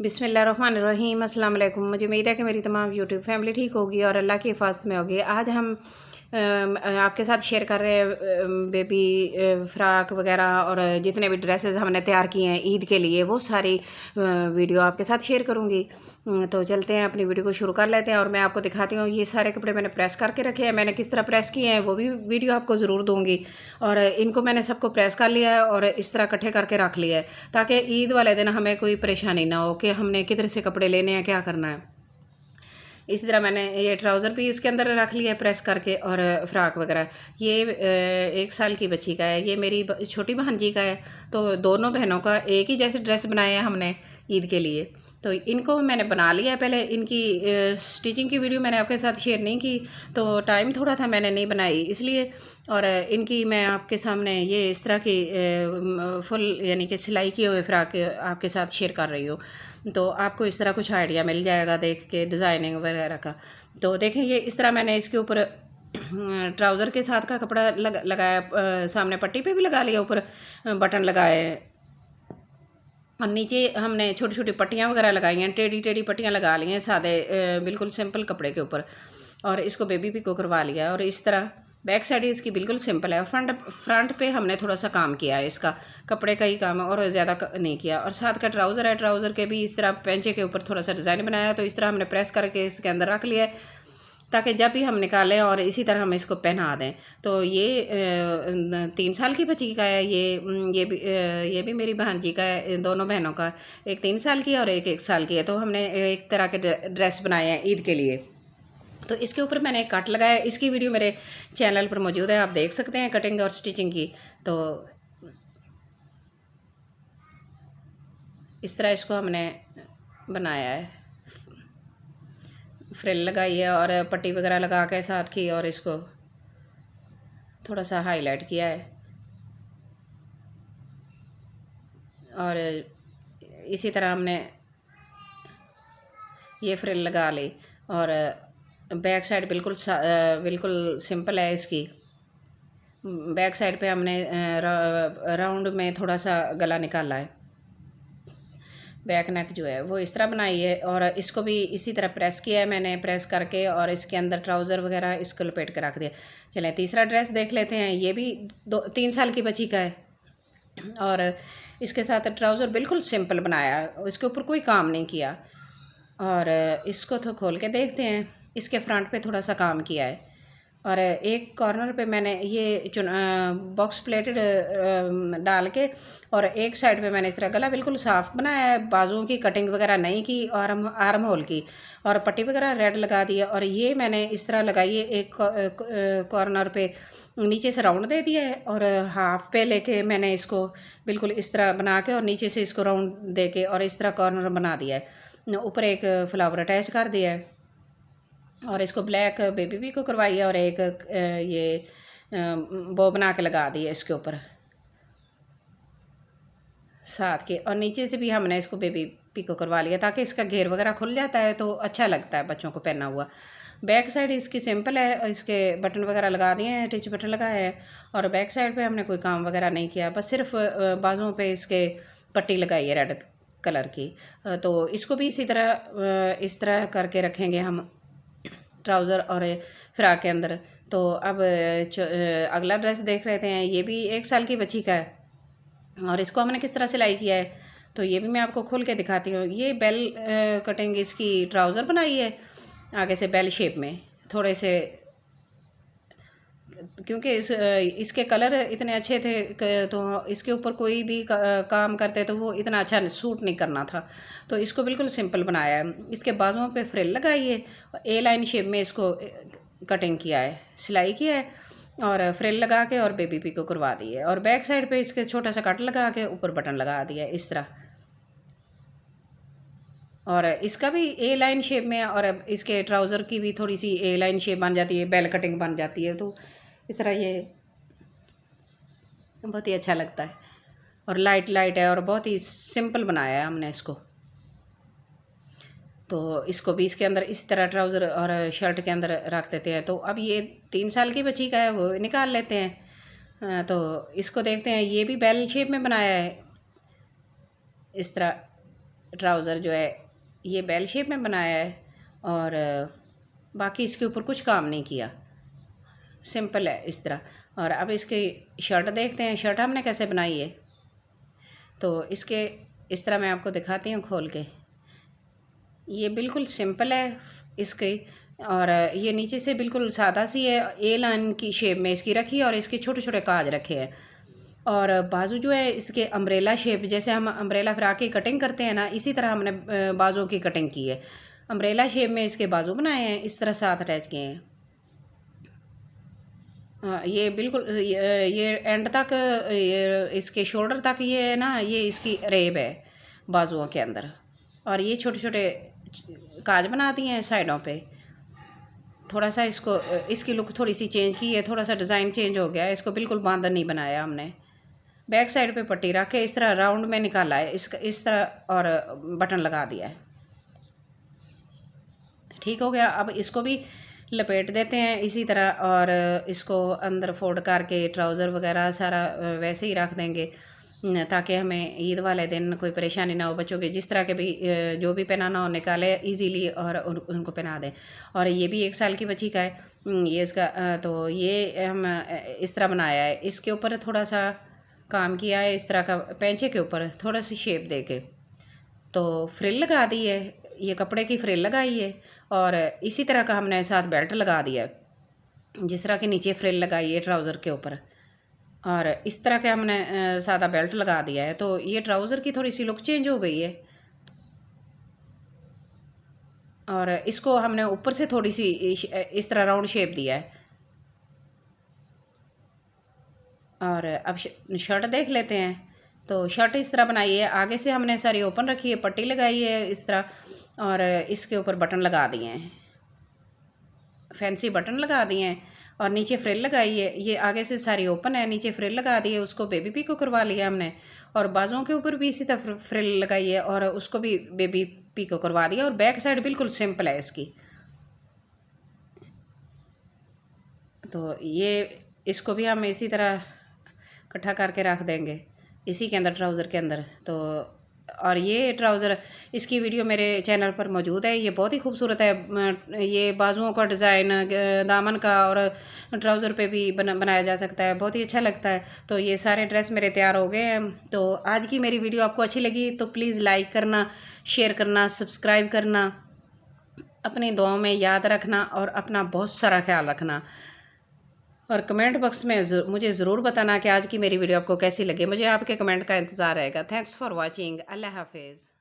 बिस्मिल्लाहिर्रहमानिर्रहीम अस्सलाम वालेकुम। मुझे उम्मीद है कि मेरी तमाम यूट्यूब फैमिली ठीक होगी और अल्लाह की हिफाजत में होगी। आज हम आपके साथ शेयर कर रहे हैं बेबी फ़्राक वगैरह और जितने भी ड्रेसेस हमने तैयार किए हैं ईद के लिए, वो सारी वीडियो आपके साथ शेयर करूँगी। तो चलते हैं, अपनी वीडियो को शुरू कर लेते हैं और मैं आपको दिखाती हूँ। ये सारे कपड़े मैंने प्रेस करके रखे हैं, मैंने किस तरह प्रेस किए हैं वो भी वीडियो आपको ज़रूर दूँगी। और इनको मैंने सबको प्रेस कर लिया है और इस तरह इकट्ठे करके रख लिया है, ताकि ईद वाले दिन हमें कोई परेशानी ना हो कि हमने किधर से कपड़े लेने हैं, क्या करना है। इसी तरह मैंने ये ट्राउज़र भी इसके अंदर रख लिया है प्रेस करके, और फ़्राक वगैरह ये 1 साल की बच्ची का है, ये मेरी छोटी बहन जी का है। तो दोनों बहनों का एक ही जैसे ड्रेस बनाए हैं हमने ईद के लिए। तो इनको मैंने बना लिया है। पहले इनकी स्टिचिंग की वीडियो मैंने आपके साथ शेयर नहीं की, तो टाइम थोड़ा था, मैंने नहीं बनाई इसलिए। और इनकी मैं आपके सामने ये इस तरह की फुल यानी कि सिलाई किए हुए फ़्राक आपके साथ शेयर कर रही हूँ। तो आपको इस तरह कुछ आइडिया मिल जाएगा देख के डिज़ाइनिंग वगैरह का। तो देखें, ये इस तरह मैंने इसके ऊपर ट्राउज़र के साथ का कपड़ा लगाया, सामने पट्टी पे भी लगा लिया, ऊपर बटन लगाए और नीचे हमने छोटी छोटी पट्टियाँ वगैरह लगाई हैं, टेढ़ी टेढ़ी पट्टियाँ लगा ली हैं सादे बिल्कुल सिंपल कपड़े के ऊपर। और इसको बेबी पिको करवा लिया। और इस तरह बैक साइड इसकी बिल्कुल सिंपल है और फ्रंट पे हमने थोड़ा सा काम किया है, इसका कपड़े का ही काम है और ज़्यादा नहीं किया। और साथ का ट्राउज़र है, ट्राउज़र के भी इस तरह पेंचे के ऊपर थोड़ा सा डिज़ाइन बनाया, तो इस तरह हमने प्रेस करके इसके अंदर रख लिया है, ताकि जब भी हम निकालें और इसी तरह हम इसको पहना दें। तो ये 3 साल की बच्ची का है, ये भी मेरी बहन जी का है, दोनों बहनों का, एक 3 साल की है और एक 1 साल की है। तो हमने एक तरह के ड्रेस बनाए हैं ईद के लिए। तो इसके ऊपर मैंने कट लगाया, इसकी वीडियो मेरे चैनल पर मौजूद है, आप देख सकते हैं कटिंग और स्टिचिंग की। तो इस तरह इसको हमने बनाया है, फ्रिल लगाई है और पट्टी वगैरह लगा के साथ की, और इसको थोड़ा सा हाईलाइट किया है। और इसी तरह हमने ये फ्रिल लगा ली। और बैक साइड बिल्कुल सिंपल है इसकी। बैक साइड पे हमने राउंड में थोड़ा सा गला निकाला है, बैक नेक जो है वो इस तरह बनाई है। और इसको भी इसी तरह प्रेस किया है मैंने, प्रेस करके और इसके अंदर ट्राउज़र वगैरह इसको लपेट के रख दिया। चलें तीसरा ड्रेस देख लेते हैं। ये भी 3 साल की बच्ची का है और इसके साथ ट्राउज़र बिल्कुल सिंपल बनाया है, इसके ऊपर कोई काम नहीं किया। और इसको तो खोल के देखते हैं, इसके फ्रंट पे थोड़ा सा काम किया है। और एक कॉर्नर पे मैंने ये बॉक्स प्लेटेड डाल के, और एक साइड पे मैंने इस तरह गला बिल्कुल साफ़ बनाया है, बाजुओं की कटिंग वगैरह नहीं की, और आर्म होल की और पट्टी वगैरह रेड लगा दी है। और ये मैंने इस तरह लगाई है, एक कॉर्नर पे नीचे से राउंड दे दिया है और हाफ पे लेके मैंने इसको बिल्कुल इस तरह बना के और नीचे से इसको राउंड दे के और इस तरह कॉर्नर बना दिया है। ऊपर एक फ्लावर अटैच कर दिया है और इसको ब्लैक बेबी भी को करवाई है, और एक ये बो बना के लगा दी है इसके ऊपर साथ के। और नीचे से भी हमने इसको बेबी पिको करवा लिया, ताकि इसका घेर वगैरह खुल जाता है तो अच्छा लगता है बच्चों को पहना हुआ। बैक साइड इसकी सिंपल है, इसके बटन वगैरह लगा दिए हैं, टच बटन लगाए हैं। और बैक साइड पे हमने कोई काम वगैरह नहीं किया, बस सिर्फ बाजुओं पे इसके पट्टी लगाई है रेड कलर की। तो इसको भी इस तरह करके रखेंगे हम ट्राउज़र और फ्राक के अंदर। तो अब अगला ड्रेस देख रहे हैं। ये भी 1 साल की बच्ची का है और इसको हमने किस तरह सिलाई किया है, तो ये भी मैं आपको खोल के दिखाती हूँ। ये बेल कटिंग इसकी ट्राउज़र बनाई है, आगे से बेल शेप में थोड़े से, क्योंकि इसके कलर इतने अच्छे थे तो इसके ऊपर कोई भी काम करते तो वो इतना अच्छा सूट नहीं करना था। तो इसको बिल्कुल सिंपल बनाया है। इसके बाजुओं पे फ्रिल लगाई है, ए लाइन शेप में इसको कटिंग किया है, सिलाई किया है और फ्रिल लगा के और बेबी पिको करवा दी है। और बैक साइड पे इसके छोटा सा कट लगा के ऊपर बटन लगा दिया है इस तरह। और इसका भी ए लाइन शेप में, और इसके ट्राउज़र की भी थोड़ी सी ए लाइन शेप बन जाती है, बेल कटिंग बन जाती है। तो इस तरह ये बहुत ही अच्छा लगता है और लाइट लाइट है और बहुत ही सिंपल बनाया है हमने इसको। तो इसको भी इसके अंदर इस तरह ट्राउज़र और शर्ट के अंदर रख देते हैं। तो अब ये 3 साल की बच्ची का है, वो निकाल लेते हैं। तो इसको देखते हैं, ये भी बेल शेप में बनाया है इस तरह ट्राउज़र जो है ये बेल शेप में बनाया है और बाकी इसके ऊपर कुछ काम नहीं किया, सिंपल है इस तरह। और अब इसकी शर्ट देखते हैं, शर्ट हमने कैसे बनाई है। तो इसके इस तरह मैं आपको दिखाती हूँ खोल के। ये बिल्कुल सिंपल है इसकी, और ये नीचे से बिल्कुल सादा सी है, ए लाइन की शेप में इसकी रखी है और इसके छोटे छोटे काज रखे हैं। और बाजू जो है इसके अम्ब्रेला शेप, जैसे हम अम्ब्रेला फ्रॉक की कटिंग करते हैं ना, इसी तरह हमने बाजू की कटिंग की है। अम्ब्रेला शेप में इसके बाजू बनाए हैं, इस तरह साथ अटैच किए हैं। ये बिल्कुल ये एंड तक, ये इसके शोल्डर तक ये है ना, ये इसकी रेब है बाजुओं के अंदर। और ये छोटे छोटे काज बना दिए हैं साइडों पे। थोड़ा सा इसको इसकी लुक थोड़ी सी चेंज की है, थोड़ा सा डिज़ाइन चेंज हो गया है, इसको बिल्कुल बांधन नहीं बनाया हमने। बैक साइड पे पट्टी रख के इस तरह राउंड में निकाला है इसका, इस तरह, और बटन लगा दिया है। ठीक हो गया। अब इसको भी लपेट देते हैं इसी तरह, और इसको अंदर फोल्ड करके ट्राउज़र वगैरह सारा वैसे ही रख देंगे, ताकि हमें ईद वाले दिन कोई परेशानी ना हो। बच्चों के जिस तरह के भी जो भी पहनाना हो निकाले इजीली और उनको पहना दें। और ये भी 1 साल की बच्ची का है, ये इसका तो ये हम इस तरह बनाया है। इसके ऊपर थोड़ा सा काम किया है, इस तरह का पैंचे के ऊपर थोड़ा सी शेप दे के, तो फ्रिल लगा दी है, ये कपड़े की फ्रिल लगाई है। और इसी तरह का हमने साथ बेल्ट लगा दिया है, जिस तरह के नीचे फ्रिल लगाई है ट्राउज़र के ऊपर, और इस तरह के हमने सादा बेल्ट लगा दिया है। तो ये ट्राउज़र की थोड़ी सी लुक चेंज हो गई है। और इसको हमने ऊपर से थोड़ी सी इस तरह राउंड शेप दिया है। और अब शर्ट देख लेते हैं। तो शर्ट इस तरह बनाई है, आगे से हमने सारी ओपन रखी है, पट्टी लगाई है इस तरह, और इसके ऊपर बटन लगा दिए हैं, फैंसी बटन लगा दिए हैं, और नीचे फ्रिल लगाई है। ये आगे से सारी ओपन है, नीचे फ्रिल लगा दी है, उसको बेबी पी को करवा लिया हमने। और बाजुओं के ऊपर भी इसी तरह फ्रिल लगाई है और उसको भी बेबी पी को करवा दिया। और बैक साइड बिल्कुल सिंपल है इसकी। तो ये इसको भी हम इसी तरह इकट्ठा करके रख देंगे इसी के अंदर, ट्राउज़र के अंदर। तो और ये ट्राउज़र, इसकी वीडियो मेरे चैनल पर मौजूद है। ये बहुत ही खूबसूरत है, ये बाजुओं का डिज़ाइन दामन का और ट्राउज़र पे भी बनाया जा सकता है, बहुत ही अच्छा लगता है। तो ये सारे ड्रेस मेरे तैयार हो गए हैं। तो आज की मेरी वीडियो आपको अच्छी लगी तो प्लीज़ लाइक करना, शेयर करना, सब्सक्राइब करना, अपनी दुआओं में याद रखना और अपना बहुत सारा ख्याल रखना। और कमेंट बॉक्स में मुझे ज़रूर बताना कि आज की मेरी वीडियो आपको कैसी लगी। मुझे आपके कमेंट का इंतज़ार रहेगा। Thanks for watching. अल्लाह हाफिज़।